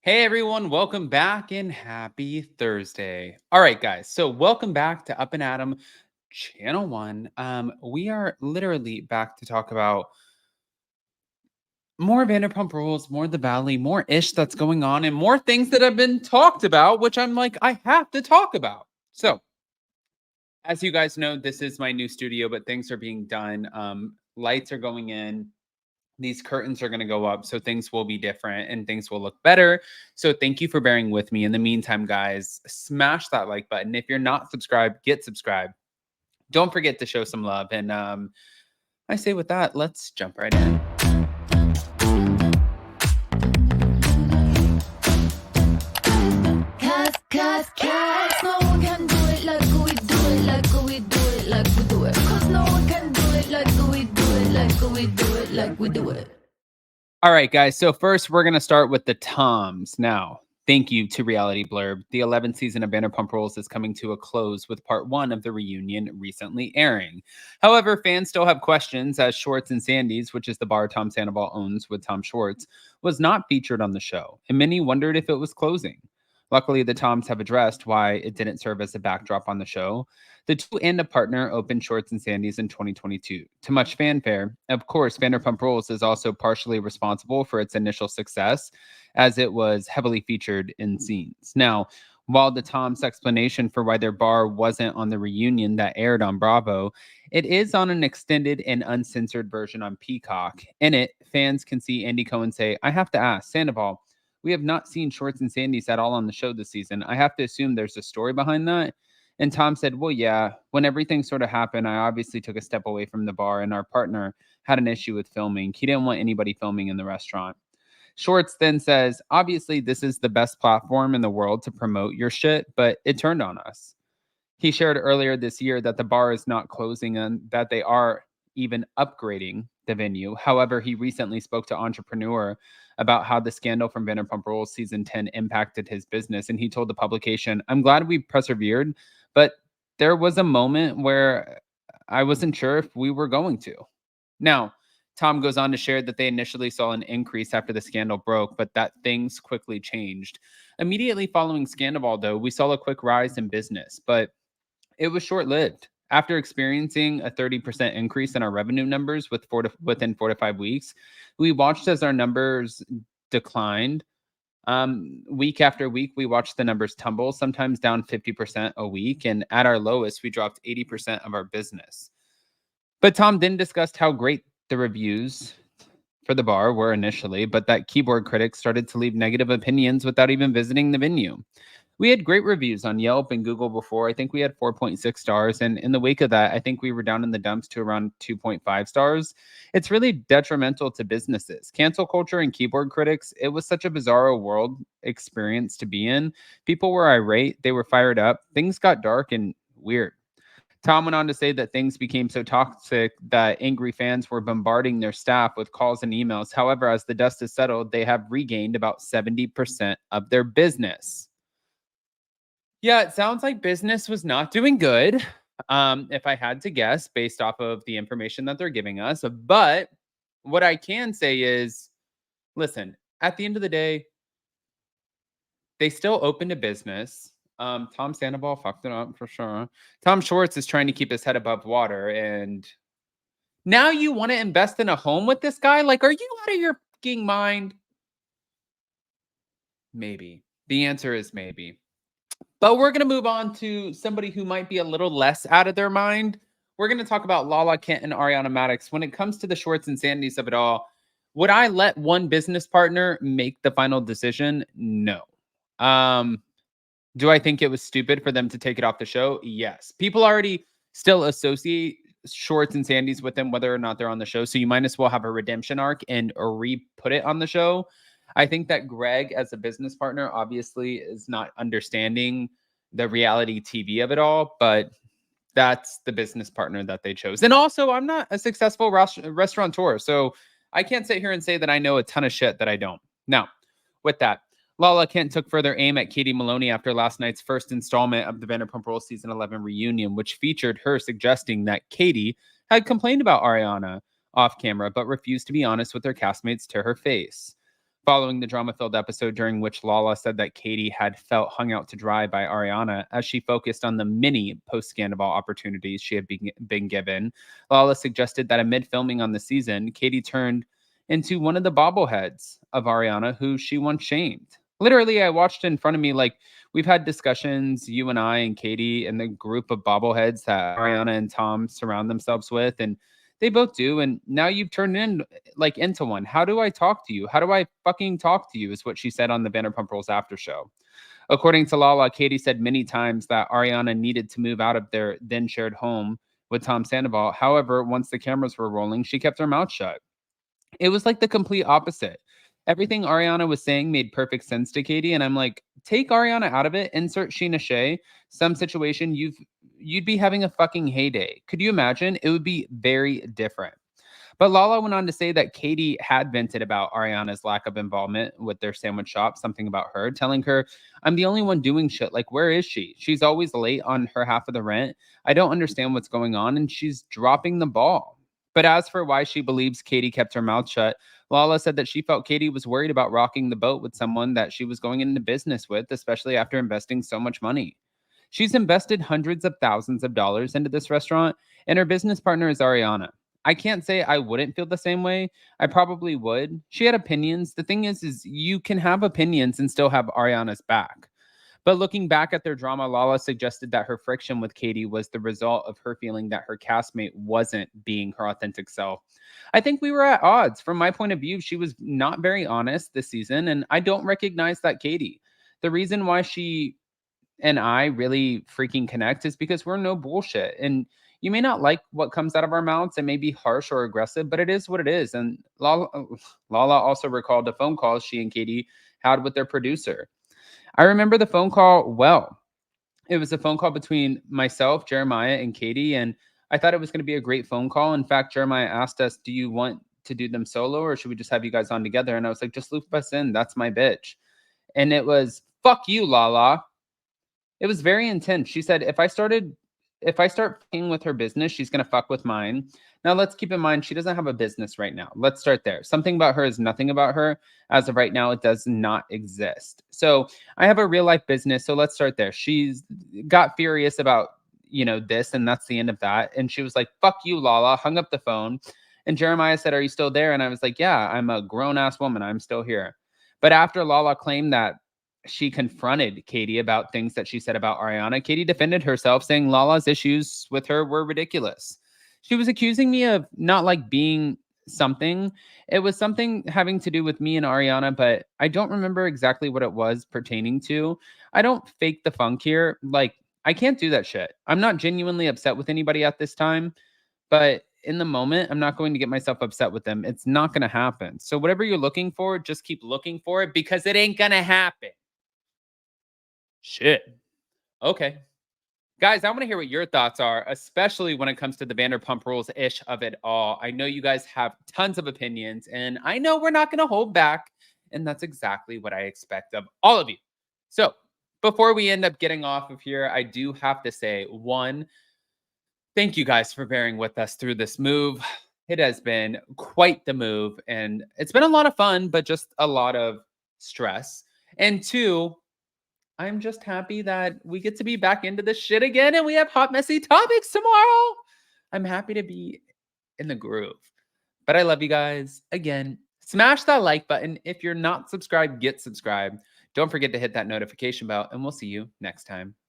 Hey everyone, welcome back and happy Thursday. All right, guys. So welcome back to Up and Adam Channel 1. We are literally back to talk about more Vanderpump Rules, more the Valley, more ish that's going on, and more things that have been talked about, which I'm like, I have to talk about. So, as you guys know, this is my new studio, but things are being done. Lights are going in, these curtains are going to go up, so things will be different and things will look better. So thank you for bearing with me. In the meantime, guys, smash that like button. If you're not subscribed, get subscribed. Don't forget to show some love. And I say with that, let's jump right in. Cause no one can do it like we do it, like we do it, like we do it. Cause no one can do it like we do it, like we do it, like we do it. All right, guys. So first, we're going to start with the Toms. Now, thank you to Reality Blurb. The 11th season of Vanderpump Rules is coming to a close with part one of the reunion recently airing. However, fans still have questions as Schwartz and Sandy's, which is the bar Tom Sandoval owns with Tom Schwartz, was not featured on the show, and many wondered if it was closing. Luckily, the Toms have addressed why it didn't serve as a backdrop on the show. The two and a partner opened Shorts and Sandy's in 2022. To much fanfare, of course, Vanderpump Rules is also partially responsible for its initial success, as it was heavily featured in scenes. Now, while the Tom's explanation for why their bar wasn't on the reunion that aired on Bravo, it is on an extended and uncensored version on Peacock. In it, fans can see Andy Cohen say, "I have to ask, Sandoval, we have not seen Shorts and Sandy's at all on the show this season. I have to assume there's a story behind that." And Tom said, "Well, yeah, when everything sort of happened, I obviously took a step away from the bar, and our partner had an issue with filming. He didn't want anybody filming in the restaurant." Schwartz then says, "Obviously, this is the best platform in the world to promote your shit, but it turned on us." He shared earlier this year that the bar is not closing and that they are even upgrading the venue. However, he recently spoke to Entrepreneur about how the scandal from Vanderpump Rules season 10 impacted his business. And he told the publication, "I'm glad we persevered, but there was a moment where I wasn't sure if we were going to." Now, Tom goes on to share that they initially saw an increase after the scandal broke, but that things quickly changed. Immediately following Scandal, though, we saw a quick rise in business, but it was short-lived. After experiencing a 30% increase in our revenue numbers within 4 to 5 weeks, we watched as our numbers declined. Week after week, we watched the numbers tumble, sometimes down 50% a week. And at our lowest, we dropped 80% of our business. But Tom then discussed how great the reviews for the bar were initially, but that keyboard critics started to leave negative opinions without even visiting the venue. We had great reviews on Yelp and Google before. I think we had 4.6 stars. And in the wake of that, I think we were down in the dumps to around 2.5 stars. It's really detrimental to businesses. Cancel culture and keyboard critics, it was such a bizarro world experience to be in. People were irate, they were fired up. Things got dark and weird. Tom went on to say that things became so toxic that angry fans were bombarding their staff with calls and emails. However, as the dust has settled, they have regained about 70% of their business. Yeah, it sounds like business was not doing good, if I had to guess, based off of the information that they're giving us. But what I can say is, listen, at the end of the day, they still opened a business. Tom Sandoval fucked it up for sure. Tom Schwartz is trying to keep his head above water, and now you want to invest in a home with this guy? Like, are you out of your fucking mind? Maybe. The answer is maybe. But we're going to move on to somebody who might be a little less out of their mind. We're going to talk about Lala Kent and Ariana Madix. When it comes to the Schwartz and Sandys of it all, would I let one business partner make the final decision? No. Do I think it was stupid for them to take it off the show? Yes. People already still associate Schwartz and Sandys with them, whether or not they're on the show. So you might as well have a redemption arc and re-put it on the show. I think that Greg, as a business partner, obviously is not understanding the reality TV of it all, but that's the business partner that they chose. And also, I'm not a successful restaurateur, so I can't sit here and say that I know a ton of shit that I don't. Now, with that, Lala Kent took further aim at Katie Maloney after last night's first installment of the Vanderpump Rules Season 11 reunion, which featured her suggesting that Katie had complained about Ariana off camera, but refused to be honest with her castmates to her face. following the drama-filled episode during which Lala said that Katie had felt hung out to dry by Ariana as she focused on the many post-scandal opportunities she had been given. Lala suggested that amid filming on the season, Katie turned into one of the bobbleheads of Ariana who she once shamed. Literally, I watched in front of me, like, we've had discussions, you and I and Katie, and the group of bobbleheads that Ariana and Tom surround themselves with, and they both do. And now you've turned into one. How do I talk to you? How do I fucking talk to you? Is what she said on the Vanderpump Rules after show. According to Lala, Katie said many times that Ariana needed to move out of their then shared home with Tom Sandoval. However, once the cameras were rolling, she kept her mouth shut. It was like the complete opposite. Everything Ariana was saying made perfect sense to Katie, and I'm like, take Ariana out of it, insert Sheena Shea, some situation you'd be having a fucking heyday. Could you imagine? It would be very different. But Lala went on to say that Katie had vented about Ariana's lack of involvement with their sandwich shop, something about her, telling her, I'm the only one doing shit. Like, where is she? She's always late on her half of the rent. I don't understand what's going on, and she's dropping the ball. But as for why she believes Katie kept her mouth shut, Lala said that she felt Katie was worried about rocking the boat with someone that she was going into business with, especially after investing so much money. She's invested hundreds of thousands of dollars into this restaurant, and her business partner is Ariana. I can't say I wouldn't feel the same way. I probably would. She had opinions. The thing is you can have opinions and still have Ariana's back. But looking back at their drama, Lala suggested that her friction with Katie was the result of her feeling that her castmate wasn't being her authentic self. I think we were at odds. From my point of view, she was not very honest this season, and I don't recognize that Katie. The reason why she and I really freaking connect is because we're no bullshit. And you may not like what comes out of our mouths. It may be harsh or aggressive, but it is what it is. And Lala also recalled the phone calls she and Katie had with their producer. I remember the phone call well. It was a phone call between myself, Jeremiah, and Katie, and I thought it was going to be a great phone call. In fact, Jeremiah asked us, do you want to do them solo or should we just have you guys on together? And I was like, just loop us in. That's my bitch. And it was, fuck you, Lala. It was very intense. She said, if I start fucking with her business, she's going to fuck with mine. Now, let's keep in mind, she doesn't have a business right now. Let's start there. Something about her is nothing about her. As of right now, it does not exist. So I have a real life business. So let's start there. She's got furious about, this, and that's the end of that. And she was like, fuck you, Lala, hung up the phone. And Jeremiah said, are you still there? And I was like, yeah, I'm a grown ass woman. I'm still here. But after Lala claimed that she confronted Katie about things that she said about Ariana, Katie defended herself, saying Lala's issues with her were ridiculous. She was accusing me of not like being something. It was something having to do with me and Ariana, but I don't remember exactly what it was pertaining to. I don't fake the funk here. Like, I can't do that shit. I'm not genuinely upset with anybody at this time, but in the moment, I'm not going to get myself upset with them. It's not going to happen. So whatever you're looking for, just keep looking for it because it ain't going to happen. Shit. Okay. Guys, I want to hear what your thoughts are, especially when it comes to the Vanderpump Rules ish of it all. I know you guys have tons of opinions, and I know we're not going to hold back. And that's exactly what I expect of all of you. So before we end up getting off of here, I do have to say, one, thank you guys for bearing with us through this move. It has been quite the move, and it's been a lot of fun, but just a lot of stress. And two, I'm just happy that we get to be back into this shit again and we have hot, messy topics tomorrow. I'm happy to be in the groove. But I love you guys. Again, smash that like button. If you're not subscribed, get subscribed. Don't forget to hit that notification bell, and we'll see you next time.